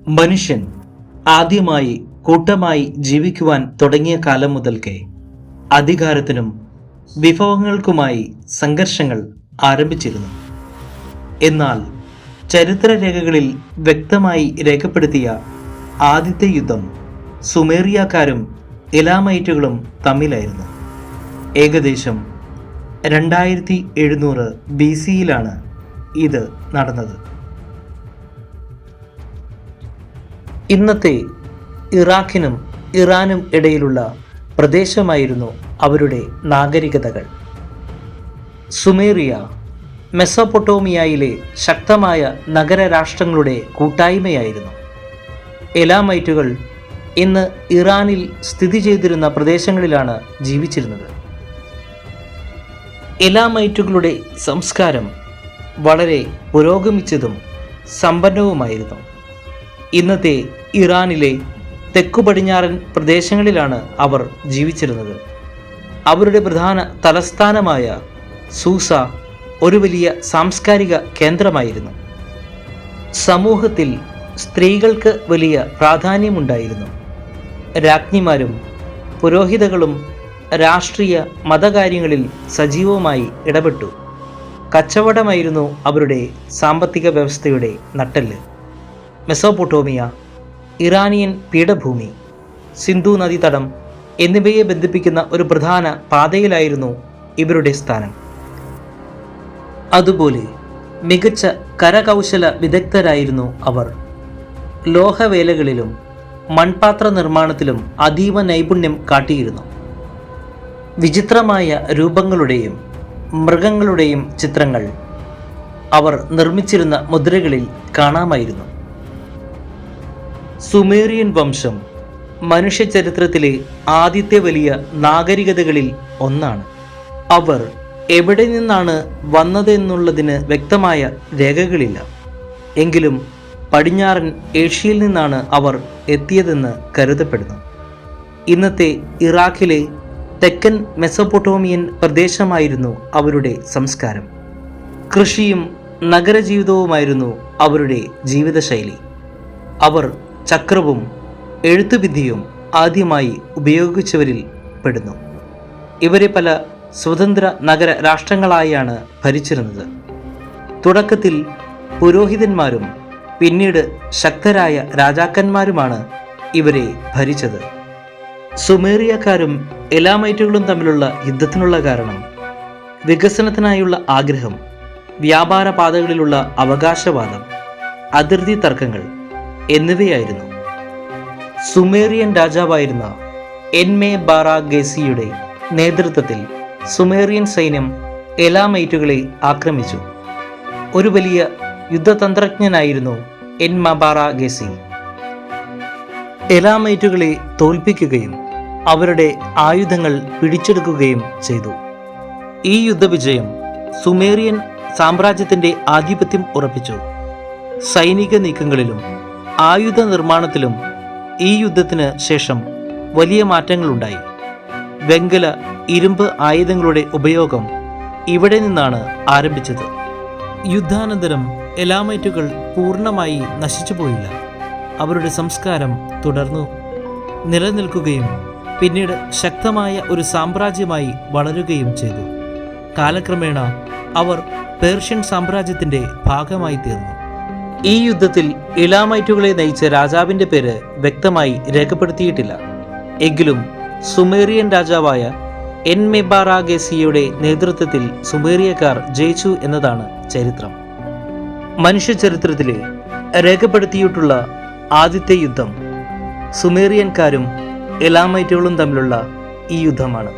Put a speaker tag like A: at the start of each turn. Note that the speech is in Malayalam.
A: മനുഷ്യൻ ആദ്യമായി കൂട്ടമായി ജീവിക്കുവാൻ തുടങ്ങിയ കാലം മുതൽക്കേ അധികാരത്തിനും വിഭവങ്ങൾക്കുമായി സംഘർഷങ്ങൾ ആരംഭിച്ചിരുന്നു. എന്നാൽ ചരിത്രരേഖകളിൽ വ്യക്തമായി രേഖപ്പെടുത്തിയ ആദ്യത്തെ യുദ്ധം സുമേറിയക്കാരും എലാമൈറ്റുകളും തമ്മിലായിരുന്നു. ഏകദേശം 2700 BC-യിലാണ് ഇത് നടന്നത്. ഇന്നത്തെ ഇറാഖിനും ഇറാനും ഇടയിലുള്ള പ്രദേശമായിരുന്നു അവരുടെ നാഗരികതകൾ. സുമേറിയ മെസൊപ്പൊട്ടോമിയയിലെ ശക്തമായ നഗരരാഷ്ട്രങ്ങളുടെ കൂട്ടായ്മയായിരുന്നു. എലാമൈറ്റുകൾ ഇന്ന് ഇറാനിൽ സ്ഥിതി ചെയ്തിരുന്ന പ്രദേശങ്ങളിലാണ് ജീവിച്ചിരുന്നത്. എലാമൈറ്റുകളുടെ സംസ്കാരം വളരെ പുരോഗമിച്ചതും സമ്പന്നവുമായിരുന്നു. ഇന്നത്തെ ഇറാനിലെ തെക്കുപടിഞ്ഞാറൻ പ്രദേശങ്ങളിലാണ് അവർ ജീവിച്ചിരുന്നത്. അവരുടെ പ്രധാന തലസ്ഥാനമായ സൂസ ഒരു വലിയ സാംസ്കാരിക കേന്ദ്രമായിരുന്നു. സമൂഹത്തിൽ സ്ത്രീകൾക്ക് വലിയ പ്രാധാന്യമുണ്ടായിരുന്നു. രാജ്ഞിമാരും പുരോഹിതകളും രാഷ്ട്രീയ മതകാര്യങ്ങളിൽ സജീവമായി ഇടപെട്ടു. കച്ചവടമായിരുന്നു അവരുടെ സാമ്പത്തിക വ്യവസ്ഥയുടെ നട്ടെല്ല്. മെസോപ്പൊട്ടോമിയ, ഇറാനിയൻ പീഠഭൂമി, സിന്ധു നദീതടം എന്നിവയെ ബന്ധിപ്പിക്കുന്ന ഒരു പ്രധാന പാതയിലായിരുന്നു ഇവരുടെ സ്ഥാനം. അതുപോലെ മികച്ച കരകൗശല വിദഗ്ധരായിരുന്നു അവർ. ലോഹവേലകളിലും മൺപാത്ര നിർമ്മാണത്തിലും അതീവ നൈപുണ്യം കാട്ടിയിരുന്നു. വിചിത്രമായ രൂപങ്ങളുടെയും മൃഗങ്ങളുടെയും ചിത്രങ്ങൾ അവർ നിർമ്മിച്ചിരുന്ന മുദ്രകളിൽ കാണാമായിരുന്നു. സുമേറിയൻ വംശം മനുഷ്യചരിത്രത്തിലെ ആദ്യത്തെ വലിയ നാഗരികതകളിൽ ഒന്നാണ്. അവർ എവിടെ നിന്നാണ് വന്നതെന്നുള്ളതിന് വ്യക്തമായ രേഖകളില്ല. എങ്കിലും പടിഞ്ഞാറൻ ഏഷ്യയിൽ നിന്നാണ് അവർ എത്തിയതെന്ന് കരുതപ്പെടുന്നു. ഇന്നത്തെ ഇറാഖിലെ തെക്കൻ മെസൊപ്പൊട്ടോമിയൻ പ്രദേശമായിരുന്നു അവരുടെ സംസ്കാരം. കൃഷിയും നഗരജീവിതവുമായിരുന്നു അവരുടെ ജീവിതശൈലി. അവർ ചക്രവും എഴുത്തുവിദ്യയും ആദ്യമായി ഉപയോഗിച്ചവരിൽ പെടുന്നു. ഇവരെ പല സ്വതന്ത്ര നഗര രാഷ്ട്രങ്ങളായാണ് ഭരിച്ചിരുന്നത്. തുടക്കത്തിൽ പുരോഹിതന്മാരും പിന്നീട് ശക്തരായ രാജാക്കന്മാരുമാണ് ഇവരെ ഭരിച്ചത്. സുമേറിയക്കാരും എലാമൈറ്റുകളും തമ്മിലുള്ള യുദ്ധത്തിനുള്ള കാരണം വികസനത്തിനായുള്ള ആഗ്രഹം, വ്യാപാര പാതകളിലുള്ള അവകാശവാദം, അതിർത്തി തർക്കങ്ങൾ എന്നിവയായിരുന്നു. സുമേറിയൻ രാജാവായിരുന്ന എൻമെബാറാഗേസിയുടെ നേതൃത്വത്തിൽ സുമേറിയൻ സൈന്യം എലാമൈറ്റുകളെ ആക്രമിച്ചു. ഒരു വലിയ യുദ്ധതന്ത്രജ്ഞനായിരുന്നു എൻമെബാറാഗേസി. എലാമൈറ്റുകളെ തോൽപ്പിക്കുകയും അവരുടെ ആയുധങ്ങൾ പിടിച്ചെടുക്കുകയും ചെയ്തു. ഈ യുദ്ധവിജയം സുമേറിയൻ സാമ്രാജ്യത്തിൻ്റെ ആധിപത്യം ഉറപ്പിച്ചു. സൈനിക നീക്കങ്ങളിലും ആയുധ നിർമ്മാണത്തിലും ഈ യുദ്ധത്തിന് ശേഷം വലിയ മാറ്റങ്ങളുണ്ടായി. വെങ്കല, ഇരുമ്പ് ആയുധങ്ങളുടെ ഉപയോഗം ഇവിടെ നിന്നാണ് ആരംഭിച്ചത്. യുദ്ധാനന്തരം എലാമൈറ്റുകൾ പൂർണ്ണമായി നശിച്ചുപോയില്ല. അവരുടെ സംസ്കാരം തുടർന്നു നിലനിൽക്കുകയും പിന്നീട് ശക്തമായ ഒരു സാമ്രാജ്യമായി വളരുകയും ചെയ്തു. കാലക്രമേണ അവർ പേർഷ്യൻ സാമ്രാജ്യത്തിൻ്റെ ഭാഗമായി തീർന്നു. ഈ യുദ്ധത്തിൽ എലാമൈറ്റുകളെ നയിച്ച രാജാവിൻ്റെ പേര് വ്യക്തമായി രേഖപ്പെടുത്തിയിട്ടില്ല. എങ്കിലും സുമേറിയൻ രാജാവായ എൻമെബാറാഗേസിയുടെ നേതൃത്വത്തിൽ സുമേറിയക്കാർ ജയിച്ചു എന്നതാണ് ചരിത്രം. മനുഷ്യ ചരിത്രത്തിലെ രേഖപ്പെടുത്തിയിട്ടുള്ള ആദ്യത്തെ യുദ്ധം സുമേറിയൻകാരും എലാമൈറ്റുകളും തമ്മിലുള്ള ഈ യുദ്ധമാണ്.